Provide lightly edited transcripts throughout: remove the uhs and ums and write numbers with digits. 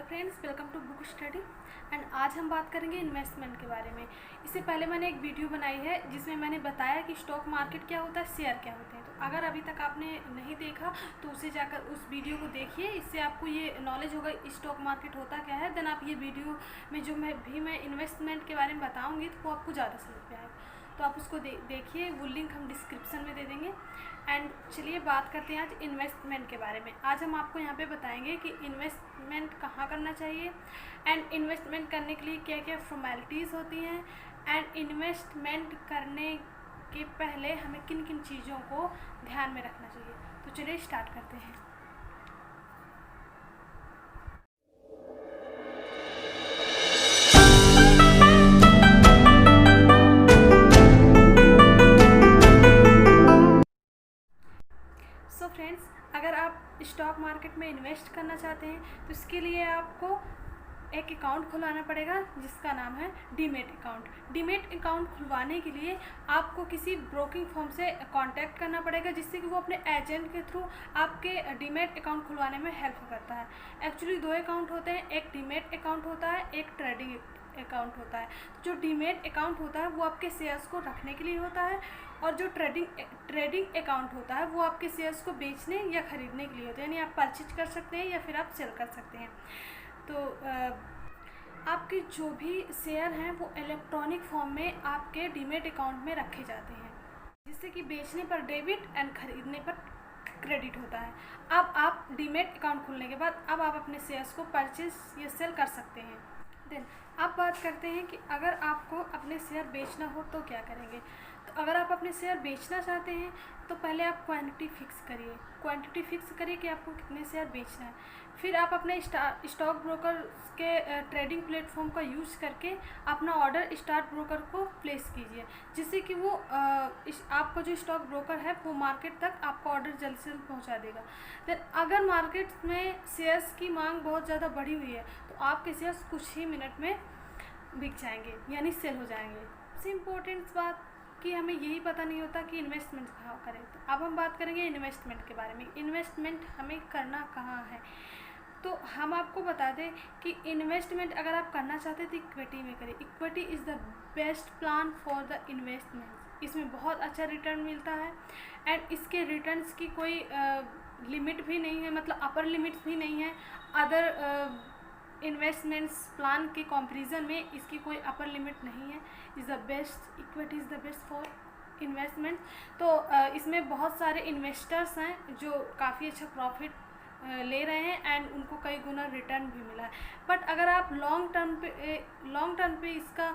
Friends, welcome to book study. And आज हम बात करेंगे इन्वेस्टमेंट के बारे में। इससे पहले मैंने एक वीडियो बनाई है जिसमें मैंने बताया कि स्टॉक मार्केट क्या होता है, शेयर क्या होते हैं। तो अगर अभी तक आपने नहीं देखा तो उसे जाकर उस वीडियो को देखिए, इससे आपको ये नॉलेज होगा स्टॉक मार्केट होता क्या है। देन आप ये वीडियो में जो मैं इन्वेस्टमेंट के बारे में बताऊँगी तो वो आपको ज़्यादा समझ में आएगा। तो आप उसको देखिए, वो लिंक हम डिस्क्रिप्शन में दे देंगे। एंड चलिए बात करते हैं आज इन्वेस्टमेंट के बारे में। आज हम आपको यहाँ पे बताएंगे कि इन्वेस्टमेंट कहाँ करना चाहिए एंड इन्वेस्टमेंट करने के लिए क्या क्या फॉर्मेलिटीज़ होती हैं एंड इन्वेस्टमेंट करने के पहले हमें किन किन चीज़ों को ध्यान में रखना चाहिए। तो चलिए स्टार्ट करते हैं। सो फ्रेंड्स, अगर आप स्टॉक मार्केट में इन्वेस्ट करना चाहते हैं तो इसके लिए आपको एक अकाउंट खुलवाना पड़ेगा जिसका नाम है डीमेट अकाउंट। डीमेट अकाउंट खुलवाने के लिए आपको किसी ब्रोकिंग फर्म से कांटेक्ट करना पड़ेगा जिससे कि वो अपने एजेंट के थ्रू आपके डीमेट अकाउंट खुलवाने में हेल्प करता है। एक्चुअली दो अकाउंट होते हैं, एक डीमेट अकाउंट होता है, एक ट्रेडिंग अकाउंट होता है। जो डीमेट अकाउंट होता है वो आपके शेयर्स को रखने के लिए होता है और जो ट्रेडिंग अकाउंट होता है वो आपके शेयर्स को बेचने या ख़रीदने के लिए होता है, यानी आप परचेज कर सकते हैं या फिर आप सेल कर सकते हैं। तो आपके जो भी शेयर हैं वो इलेक्ट्रॉनिक फॉर्म में आपके डीमेट अकाउंट में रखे जाते हैं, जिससे कि बेचने पर डेबिट एंड खरीदने पर क्रेडिट होता है। अब आप डीमेट अकाउंट खुलने के बाद अब आप अपने शेयर्स को परचेज या सेल कर सकते हैं। देन अब बात करते हैं कि अगर आपको अपने शेयर बेचना हो तो क्या करेंगे। तो अगर आप अपने शेयर बेचना चाहते हैं तो पहले आप क्वांटिटी फिक्स करिए कि आपको कितने शेयर बेचना है। फिर आप अपने स्टॉक ब्रोकर के ट्रेडिंग प्लेटफॉर्म का यूज़ करके अपना ऑर्डर स्टॉक ब्रोकर को प्लेस कीजिए, जिससे कि वो आपका जो स्टॉक ब्रोकर है वो मार्केट तक आपका ऑर्डर जल्द से जल्द पहुंचा देगा। देन अगर मार्केट में शेयर्स की मांग बहुत ज़्यादा बढ़ी हुई है तो आपके शेयर्स कुछ ही मिनट में बिक जाएंगे, यानी सेल हो जाएंगे। सबसे इम्पोर्टेंट बात कि हमें यही पता नहीं होता कि इन्वेस्टमेंट कहाँ करें। तो अब हम बात करेंगे इन्वेस्टमेंट के बारे में। इन्वेस्टमेंट हमें करना कहाँ है, तो हम आपको बता दें कि इन्वेस्टमेंट अगर आप करना चाहते हैं तो इक्विटी में करें। Equity is the best plan for the investment. इसमें बहुत अच्छा रिटर्न मिलता है एंड इसके रिटर्न्स की कोई लिमिट भी नहीं है, मतलब अपर लिमिट भी नहीं है। अदर इन्वेस्टमेंट्स प्लान के कंपैरिजन में इसकी कोई अपर लिमिट नहीं है। Is the best, equity is the best for investment. तो इसमें बहुत सारे इन्वेस्टर्स हैं जो काफ़ी अच्छा प्रॉफिट ले रहे हैं एंड उनको कई गुना रिटर्न भी मिला है। बट अगर आप लॉन्ग टर्म पे इसका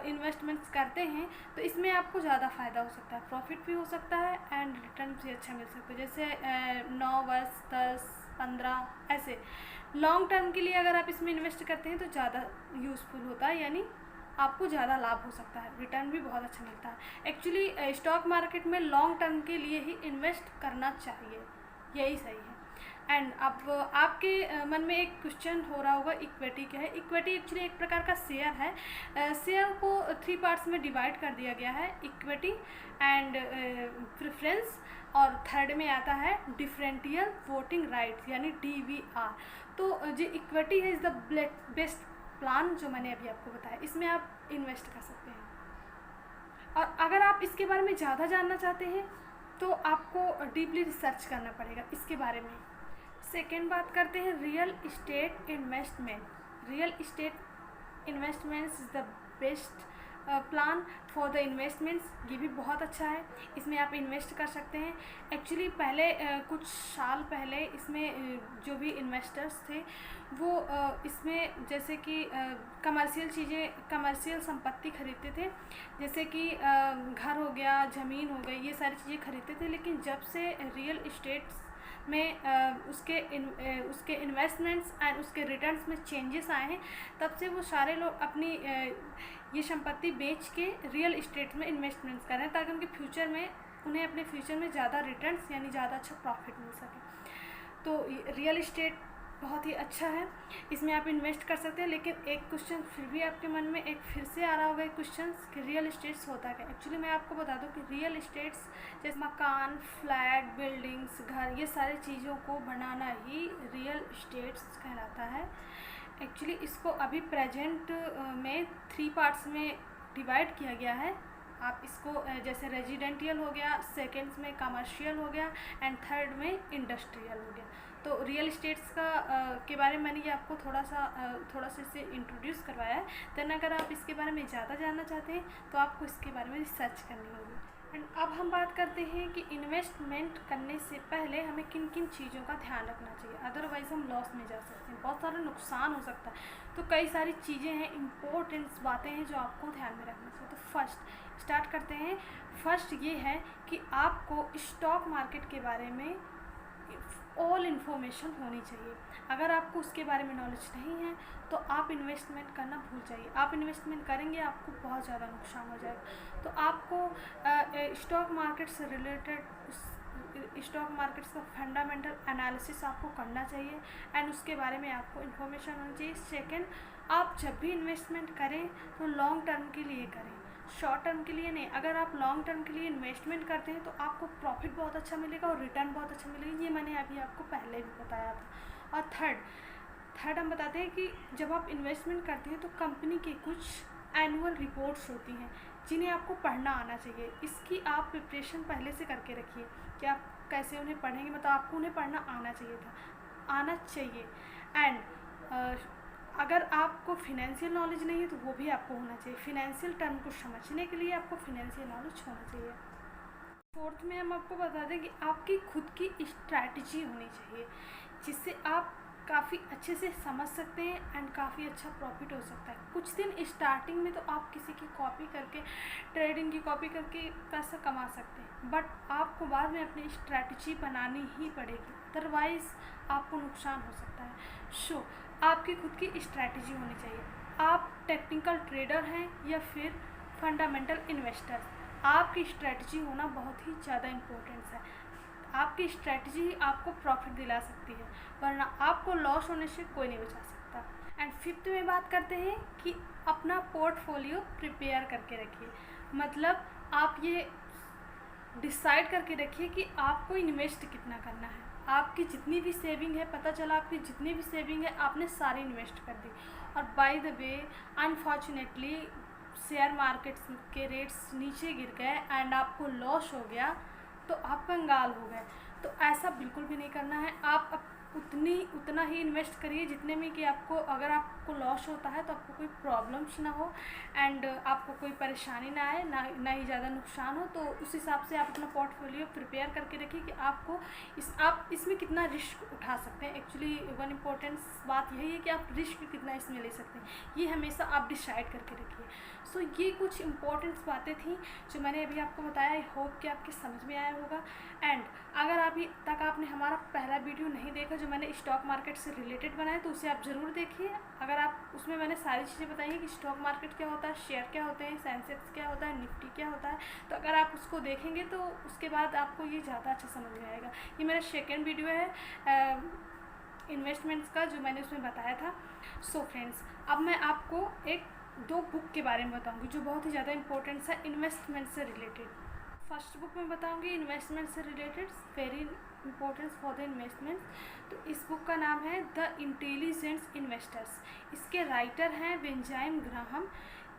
इन्वेस्टमेंट्स करते हैं तो इसमें आपको ज़्यादा फ़ायदा हो सकता है, प्रॉफिट भी हो सकता है एंड रिटर्न भी अच्छा मिल सकता है। जैसे 9 वर्ष 10 15 ऐसे लॉन्ग टर्म के लिए अगर आप इसमें इन्वेस्ट करते हैं तो ज़्यादा यूज़फुल होता है, यानी आपको ज़्यादा लाभ हो सकता है, रिटर्न भी बहुत अच्छा मिलता है। एक्चुअली स्टॉक मार्केट में लॉन्ग टर्म के लिए ही इन्वेस्ट करना चाहिए, यही सही है। एंड अब आपके मन में एक क्वेश्चन हो रहा होगा इक्विटी क्या है। इक्विटी एक्चुअली एक प्रकार का शेयर है। शेयर को 3 पार्ट्स में डिवाइड कर दिया गया है, इक्विटी एंड प्रेफरेंस, और थर्ड में आता है डिफरेंशियल वोटिंग राइट्स यानी DVR। तो जो इक्विटी है इज़ द बेस्ट प्लान जो मैंने अभी आपको बताया, इसमें आप इन्वेस्ट कर सकते हैं। और अगर आप इसके बारे में ज़्यादा जानना चाहते हैं तो आपको डीपली रिसर्च करना पड़ेगा इसके बारे में। सेकेंड बात करते हैं real estate investment. Real estate investments is the best plan for the investments. ये भी बहुत अच्छा है, इसमें आप इन्वेस्ट कर सकते हैं। एक्चुअली पहले कुछ साल पहले इसमें जो भी इन्वेस्टर्स थे वो इसमें जैसे कि कमर्शियल संपत्ति खरीदते थे, जैसे कि घर हो गया, ज़मीन हो गई, ये सारी चीज़ें खरीदते थे। लेकिन जब से रियल इस्टेट्स में उसके इन्वेस्टमेंट्स एंड उसके रिटर्न्स में चेंजेस आए हैं, तब से वो सारे लोग अपनी ये संपत्ति बेच के रियल इस्टेट में इन्वेस्टमेंट्स कर रहे हैं ताकि उन्हें अपने फ्यूचर में ज़्यादा रिटर्न्स यानी ज़्यादा अच्छा प्रॉफिट मिल सके। तो रियल इस्टेट बहुत ही अच्छा है, इसमें आप इन्वेस्ट कर सकते हैं। लेकिन एक क्वेश्चन फिर भी आपके मन में एक फिर से आ रहा होगा एक क्वेश्चन कि रियल इस्टेट्स होता क्या। एक्चुअली मैं आपको बता दूं कि रियल इस्टेट्स जैसे मकान, फ्लैट, बिल्डिंग्स, घर, ये सारी चीज़ों को बनाना ही रियल इस्टेट्स कहलाता है। एक्चुअली इसको अभी प्रेजेंट में 3 पार्ट्स में डिवाइड किया गया है। आप इसको जैसे रेजिडेंशियल हो गया, सेकंड्स में कमर्शियल हो गया एंड थर्ड में इंडस्ट्रियल हो गया। तो रियल इस्टेट्स का के बारे में मैंने ये आपको थोड़ा सा इसे इंट्रोड्यूस करवाया है। देन अगर आप इसके बारे में ज़्यादा जानना चाहते हैं तो आपको इसके बारे में रिसर्च करनी होगी। एंड अब हम बात करते हैं कि इन्वेस्टमेंट करने से पहले हमें किन किन चीज़ों का ध्यान रखना चाहिए, अदरवाइज़ हम लॉस में जा सकते हैं, बहुत सारा नुकसान हो सकता है। तो कई सारी चीज़ें हैं, इम्पोर्टेंट्स बातें हैं जो आपको ध्यान में रखना चाहिए। तो फर्स्ट स्टार्ट करते हैं। फर्स्ट ये है कि आपको स्टॉक मार्केट के बारे में ऑल इन्फॉर्मेशन होनी चाहिए। अगर आपको उसके बारे में नॉलेज नहीं है तो आप इन्वेस्टमेंट करना भूल जाइए। आप इन्वेस्टमेंट करेंगे आपको बहुत ज़्यादा नुकसान हो जाएगा। तो आपको स्टॉक मार्केट से रिलेटेड स्टॉक मार्केट्स का फंडामेंटल एनालिसिस आपको करना चाहिए एंड उसके बारे में आपको इन्फॉर्मेशन होनी चाहिए। सेकेंड, आप जब भी इन्वेस्टमेंट करें तो लॉन्ग टर्म के लिए करें, शॉर्ट टर्म के लिए नहीं। अगर आप लॉन्ग टर्म के लिए इन्वेस्टमेंट करते हैं तो आपको प्रॉफिट बहुत अच्छा मिलेगा और रिटर्न बहुत अच्छा मिलेगा। ये मैंने अभी आपको पहले भी बताया था। और थर्ड हम बताते हैं कि जब आप इन्वेस्टमेंट करते हैं तो कंपनी के कुछ एनुअल रिपोर्ट्स होती हैं जिन्हें आपको पढ़ना आना चाहिए। इसकी आप प्रिपरेशन पहले से करके रखिए कि आप कैसे उन्हें पढ़ेंगे, मतलब आपको उन्हें पढ़ना आना चाहिए। एंड अगर आपको फिनेंशियल नॉलेज नहीं है तो वो भी आपको होना चाहिए। फिनेंशियल टर्म को समझने के लिए आपको फिनेंशियल नॉलेज होना चाहिए। फोर्थ में हम आपको बता दें कि आपकी खुद की स्ट्रैटेजी होनी चाहिए जिससे आप काफ़ी अच्छे से समझ सकते हैं एंड काफ़ी अच्छा प्रॉफिट हो सकता है। कुछ दिन स्टार्टिंग में तो आप किसी की कॉपी करके, ट्रेडिंग की कॉपी करके पैसा कमा सकते हैं, बट आपको बाद में अपनी स्ट्रैटेजी बनानी ही पड़ेगी, अदरवाइज़ आपको नुकसान हो सकता है। आपकी खुद की स्ट्रैटेजी होनी चाहिए। आप टेक्निकल ट्रेडर हैं या फिर फंडामेंटल इन्वेस्टर, आपकी स्ट्रैटेजी होना बहुत ही ज़्यादा इम्पोर्टेंट है। आपकी स्ट्रैटेजी आपको प्रॉफिट दिला सकती है, वरना आपको लॉस होने से कोई नहीं बचा सकता। एंड फिफ्थ में बात करते हैं कि अपना पोर्टफोलियो प्रिपेयर करके रखिए। मतलब आप ये डिसाइड करके रखिए कि आपको इन्वेस्ट कितना करना है। आपकी जितनी भी सेविंग है, पता चला आपकी जितनी भी सेविंग है आपने सारी इन्वेस्ट कर दी, और by the way unfortunately share markets के रेट्स नीचे गिर गए एंड आपको लॉस हो गया तो आप कंगाल हो गए। तो ऐसा बिल्कुल भी नहीं करना है। आप उतना ही इन्वेस्ट करिए जितने में कि आपको, अगर आपको लॉस होता है तो आपको कोई प्रॉब्लम्स ना हो एंड आपको कोई परेशानी ना आए, ना ही ज़्यादा नुकसान हो। तो उस हिसाब से आप अपना पोर्टफोलियो प्रिपेयर करके रखिए कि आपको आप इसमें कितना रिस्क उठा सकते हैं। एक्चुअली वन इम्पोर्टेंट बात यही है कि आप रिस्क कितना इसमें ले सकते हैं, ये हमेशा आप डिसाइड करके रखिए। सो ये कुछ इम्पोर्टेंट्स बातें थी जो मैंने अभी आपको बताया। आई होप कि आपके समझ में आया होगा। एंड अगर अभी तक आपने हमारा पहला वीडियो नहीं देखा जो मैंने स्टॉक मार्केट से रिलेटेड बनाया तो उसे आप ज़रूर देखिए। अगर आप उसमें मैंने सारी चीज़ें बताई हैं कि स्टॉक मार्केट क्या होता है, शेयर क्या होते हैं, सेंसेक्स क्या होता है, निफ्टी क्या होता है, तो अगर आप उसको देखेंगे तो उसके बाद आपको ये ज़्यादा अच्छा समझ में आएगा। ये मेरा सेकेंड वीडियो है इन्वेस्टमेंट्स का जो मैंने उसमें बताया था। सो फ्रेंड्स, अब मैं आपको दो बुक के बारे में बताऊंगी जो बहुत ही ज़्यादा इंपॉर्टेंट है इन्वेस्टमेंट से रिलेटेड। फर्स्ट बुक में बताऊंगी इन्वेस्टमेंट से related, very important for the investment. तो इस बुक का नाम है द इंटेलिजेंट इन्वेस्टर्स। इसके राइटर हैं बेंजामिन ग्राहम,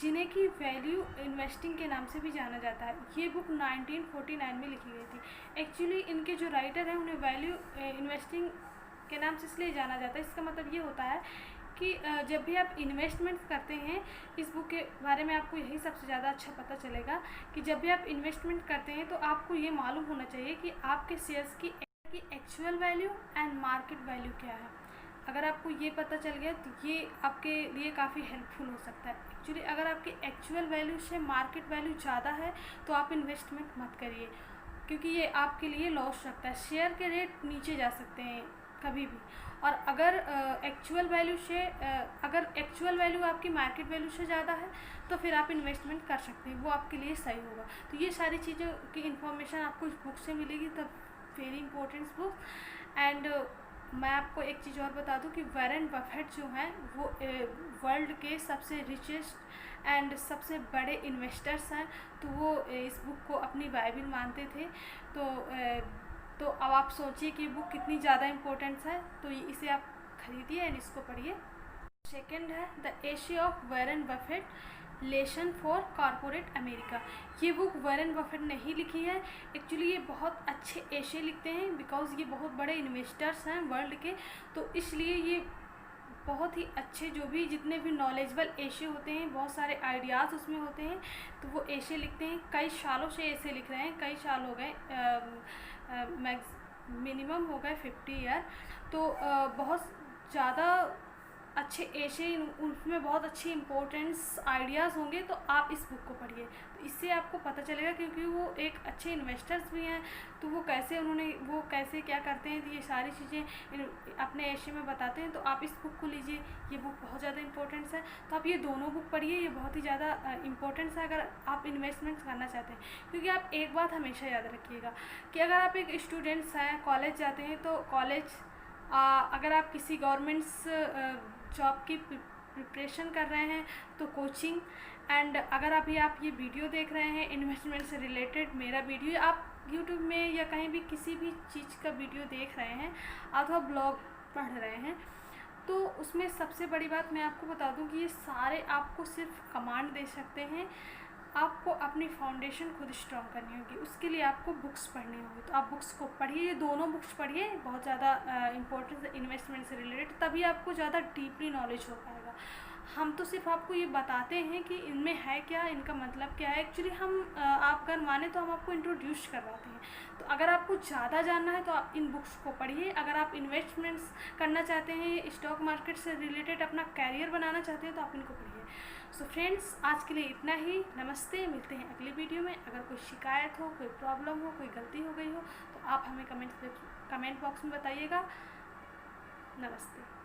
जिन्हें की वैल्यू इन्वेस्टिंग के नाम से भी जाना जाता है। ये बुक 1949 में लिखी गई थी। एक्चुअली इनके जो राइटर हैं उन्हें वैल्यू इन्वेस्टिंग के नाम से इसलिए जाना जाता है, इसका मतलब ये होता है कि जब भी आप इन्वेस्टमेंट करते हैं, इस बुक के बारे में आपको यही सबसे ज़्यादा अच्छा पता चलेगा कि जब भी आप इन्वेस्टमेंट करते हैं तो आपको ये मालूम होना चाहिए कि आपके शेयर्स की actual value and market value क्या है। अगर आपको ये पता चल गया तो ये आपके लिए काफ़ी हेल्पफुल हो सकता है। एक्चुअली अगर आपकी एक्चुअल वैल्यू से मार्केट वैल्यू ज़्यादा है तो आप इन्वेस्टमेंट मत करिए, क्योंकि ये आपके लिए लॉस रखता है। शेयर के रेट नीचे जा सकते हैं कभी भी, और अगर एक्चुअल वैल्यू आपकी मार्केट वैल्यू से ज़्यादा है तो फिर आप इन्वेस्टमेंट कर सकते हैं, वो आपके लिए सही होगा। तो ये सारी चीज़ों की इन्फॉर्मेशन आपको इस बुक से मिलेगी, the very important book. And मैं आपको एक चीज़ और बता दूं कि वॉरेन बफेट जो हैं वो वर्ल्ड के सबसे रिचेस्ट एंड सबसे बड़े इन्वेस्टर्स हैं, तो वो इस बुक को अपनी बाइबल मानते थे। तो अब आप सोचिए कि बुक कितनी ज़्यादा इम्पोर्टेंस है। तो इसे आप खरीदिए एंड इसको पढ़िए। सेकेंड है द एशे of Warren Buffett lesson for corporate America. ये बुक वॉरेन बफेट ने ही लिखी है। एक्चुअली ये बहुत अच्छे एशे लिखते हैं बिकॉज ये बहुत बड़े इन्वेस्टर्स हैं वर्ल्ड के, तो इसलिए ये बहुत ही अच्छे जो भी जितने भी नॉलेजेबल एशे होते हैं, बहुत सारे आइडियाज़ उसमें होते हैं, तो वो एशे लिखते हैं। कई सालों से ऐसे लिख रहे हैं, कई साल हो गए, मिनिमम हो गए 50 ईयर। तो बहुत ज़्यादा अच्छे एशे, उसमें बहुत अच्छे इंपॉर्टेंस आइडियाज़ होंगे, तो आप इस बुक को पढ़िए, तो इससे आपको पता चलेगा। क्योंकि वो एक अच्छे इन्वेस्टर्स भी हैं, तो वो कैसे क्या करते हैं, तो ये सारी चीज़ें अपने एशे में बताते हैं। तो आप इस बुक को लीजिए, ये बुक बहुत ज़्यादा इंपॉर्टेंस है। तो आप ये दोनों बुक पढ़िए, ये बहुत ही ज़्यादा इंपॉर्टेंस है अगर आप इन्वेस्टमेंट करना चाहते हैं। क्योंकि आप एक बात हमेशा याद रखिएगा कि अगर आप एक स्टूडेंट्स हैं, कॉलेज जाते हैं, तो कॉलेज अगर आप किसी गवर्नमेंट्स जॉब की प्रिपरेशन कर रहे हैं तो कोचिंग, एंड अगर अभी आप ये वीडियो देख रहे हैं इन्वेस्टमेंट से रिलेटेड, मेरा वीडियो आप यूट्यूब में या कहीं भी किसी भी चीज़ का वीडियो देख रहे हैं अथवा ब्लॉग पढ़ रहे हैं, तो उसमें सबसे बड़ी बात मैं आपको बता दूं कि ये सारे आपको सिर्फ कमांड दे सकते हैं। आपको अपनी फाउंडेशन खुद स्ट्रॉन्ग करनी होगी, उसके लिए आपको बुक्स पढ़नी होगी। तो आप बुक्स को पढ़िए, ये दोनों बुक्स पढ़िए, बहुत ज़्यादा इंपॉर्टेंस है इन्वेस्टमेंट से रिलेटेड, तभी आपको ज़्यादा डीपली नॉलेज हो पाएगा। हम तो सिर्फ आपको ये बताते हैं कि इनमें है क्या, इनका मतलब क्या है। एक्चुअली हम आप अगर माने तो हम आपको इंट्रोड्यूस करवाते हैं। तो अगर आपको ज़्यादा जानना है तो आप इन बुक्स को पढ़िए। अगर आप इन्वेस्टमेंट्स करना चाहते हैं, स्टॉक मार्केट से रिलेटेड अपना कैरियर बनाना चाहते हैं, तो आप इनको पढ़िए। सो फ्रेंड्स, आज के लिए इतना ही। नमस्ते, मिलते हैं अगली वीडियो में। अगर कोई शिकायत हो, कोई प्रॉब्लम हो, कोई गलती हो गई हो, तो आप हमें कमेंट बॉक्स में बताइएगा। नमस्ते।